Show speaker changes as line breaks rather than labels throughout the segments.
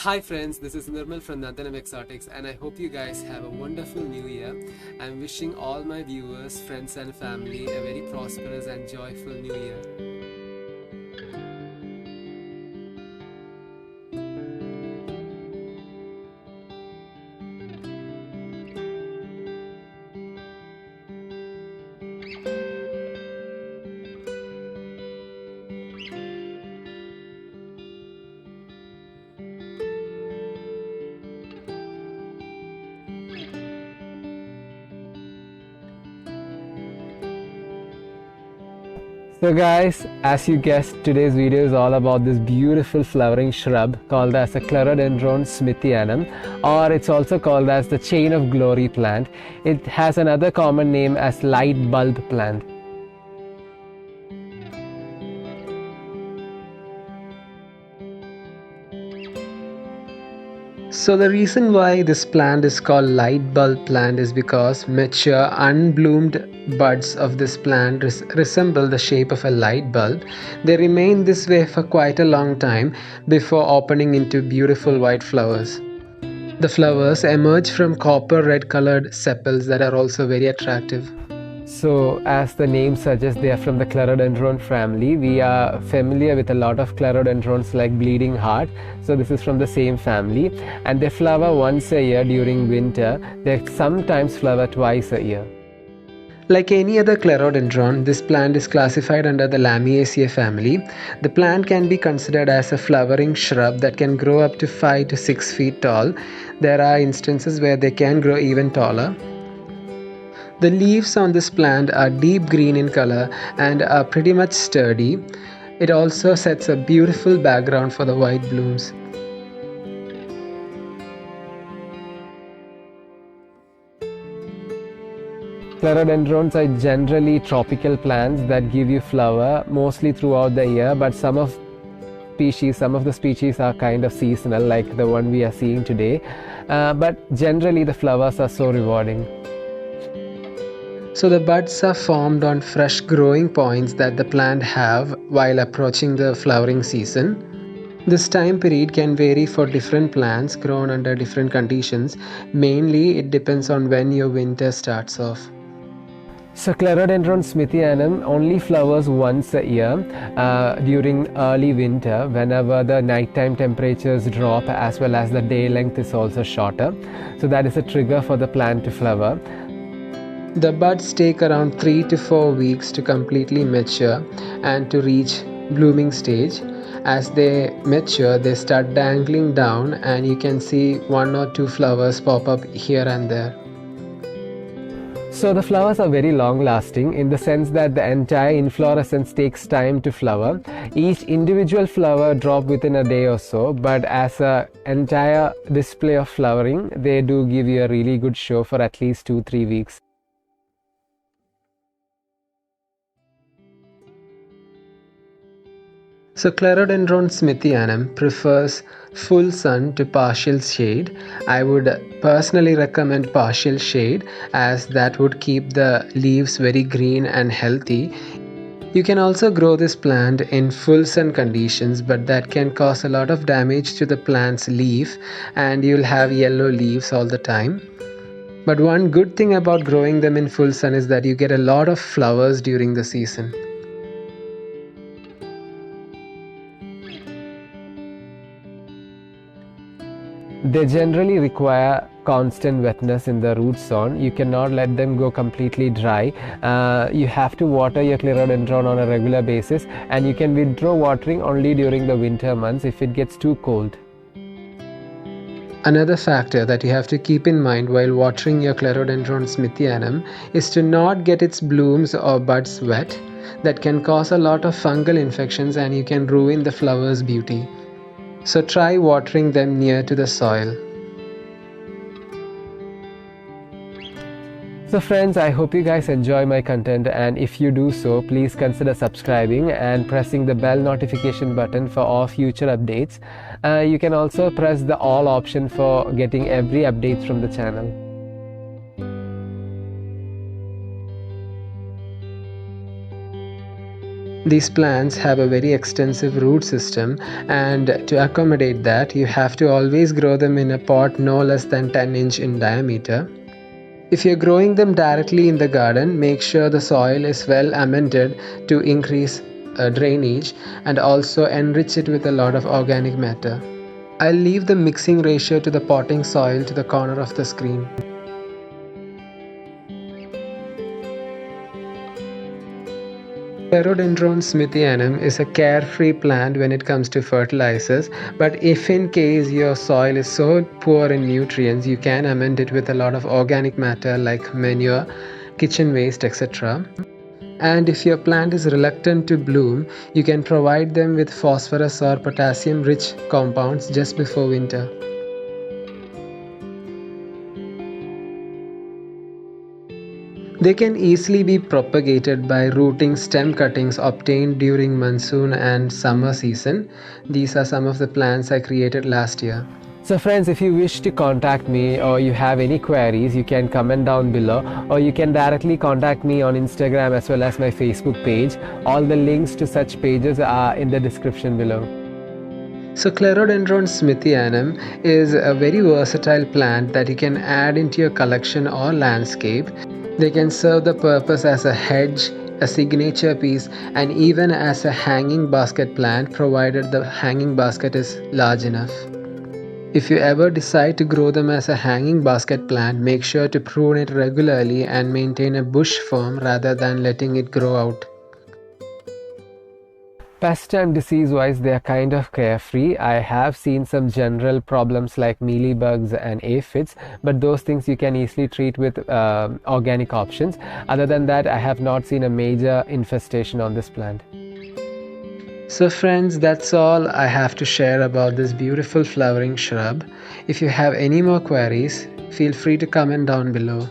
Hi friends, this is Nirmal from Nandanam Exotics and I hope you guys have a wonderful new year. I'm wishing all my viewers, friends and family a very prosperous and joyful new year. So guys, as you guessed, today's video is all about this beautiful flowering shrub called as a Clerodendrums smithianum, or it's also called as the chain of glory plant. It has another common name as light bulb plant. So the reason why this plant is called light bulb plant is because mature unbloomed buds of this plant resemble the shape of a light bulb. They remain this way for quite a long time before opening into beautiful white flowers. The flowers emerge from copper red colored sepals that are also very attractive. So, as the name suggests, they are from the Clerodendrum family. We are familiar with a lot of Clerodendrons like bleeding heart. So, this is from the same family. And they flower once a year during winter. They sometimes flower twice a year. Like any other Clerodendron, this plant is classified under the Lamiaceae family. The plant can be considered as a flowering shrub that can grow up to 5 to 6 feet tall. There are instances where they can grow even taller. The leaves on this plant are deep green in color and are pretty much sturdy. It also sets a beautiful background for the white blooms. Clerodendrons are generally tropical plants that give you flower mostly throughout the year, but some of the species are kind of seasonal, like the one we are seeing today. But generally the flowers are so rewarding. So the buds are formed on fresh growing points that the plant have while approaching the flowering season. This time period can vary for different plants grown under different conditions. Mainly it depends on when your winter starts off. So Clerodendrums smithianum only flowers once a year during early winter, whenever the nighttime temperatures drop as well as the day length is also shorter. So that is a trigger for the plant to flower. The buds take around 3 to 4 weeks to completely mature and to reach blooming stage. As they mature, they start dangling down and you can see 1 or 2 flowers pop up here and there. So the flowers are very long lasting in the sense that the entire inflorescence takes time to flower. Each individual flower drop within a day or so, but as an entire display of flowering, they do give you a really good show for at least 2-3 weeks. So Clerodendrums smithianum prefers full sun to partial shade. I would personally recommend partial shade as that would keep the leaves very green and healthy. You can also grow this plant in full sun conditions, but that can cause a lot of damage to the plant's leaf and you'll have yellow leaves all the time. But one good thing about growing them in full sun is that you get a lot of flowers during the season. They generally require constant wetness in the root zone. You cannot let them go completely dry. You have to water your Clerodendron on a regular basis, and you can withdraw watering only during the winter months if it gets too cold. Another factor that you have to keep in mind while watering your Clerodendrums smithianum is to not get its blooms or buds wet. That can cause a lot of fungal infections and you can ruin the flower's beauty. So try watering them near to the soil. So friends, I hope you guys enjoy my content, and if you do so, please consider subscribing and pressing the bell notification button for all future updates. You can also press the all option for getting every update from the channel. These plants have a very extensive root system, and to accommodate that, you have to always grow them in a pot no less than 10-inch in diameter. If you're growing them directly in the garden, make sure the soil is well amended to increase drainage and also enrich it with a lot of organic matter. I'll leave the mixing ratio to the potting soil to the corner of the screen. Clerodendrum smithianum is a carefree plant when it comes to fertilizers, but if in case your soil is so poor in nutrients, you can amend it with a lot of organic matter like manure, kitchen waste, etc. And if your plant is reluctant to bloom, you can provide them with phosphorus or potassium rich compounds just before winter. They can easily be propagated by rooting stem cuttings obtained during monsoon and summer season. These are some of the plants I created last year.
So friends, if you wish to contact me or you have any queries, you can comment down below, or you can directly contact me on Instagram as well as my Facebook page. All the links to such pages are in the description below.
So Clerodendrum smithianum is a very versatile plant that you can add into your collection or landscape. They can serve the purpose as a hedge, a signature piece, and even as a hanging basket plant, provided the hanging basket is large enough. If you ever decide to grow them as a hanging basket plant, make sure to prune it regularly and maintain a bush form rather than letting it grow out.
Pest and disease wise, they are kind of carefree. I have seen some general problems like mealybugs and aphids, but those things you can easily treat with organic options. Other than that, I have not seen a major infestation on this plant.
So friends, that's all I have to share about this beautiful flowering shrub. If you have any more queries, feel free to comment down below.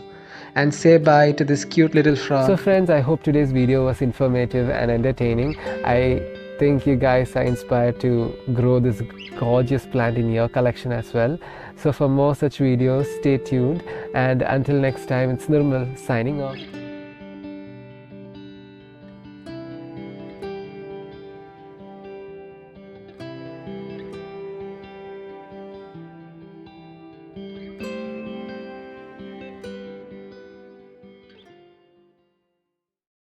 And say bye to this cute little frog.
So friends, I hope today's video was informative and entertaining. I think you guys are inspired to grow this gorgeous plant in your collection as well. So for more such videos, stay tuned, and until next time, it's Nirmal signing off.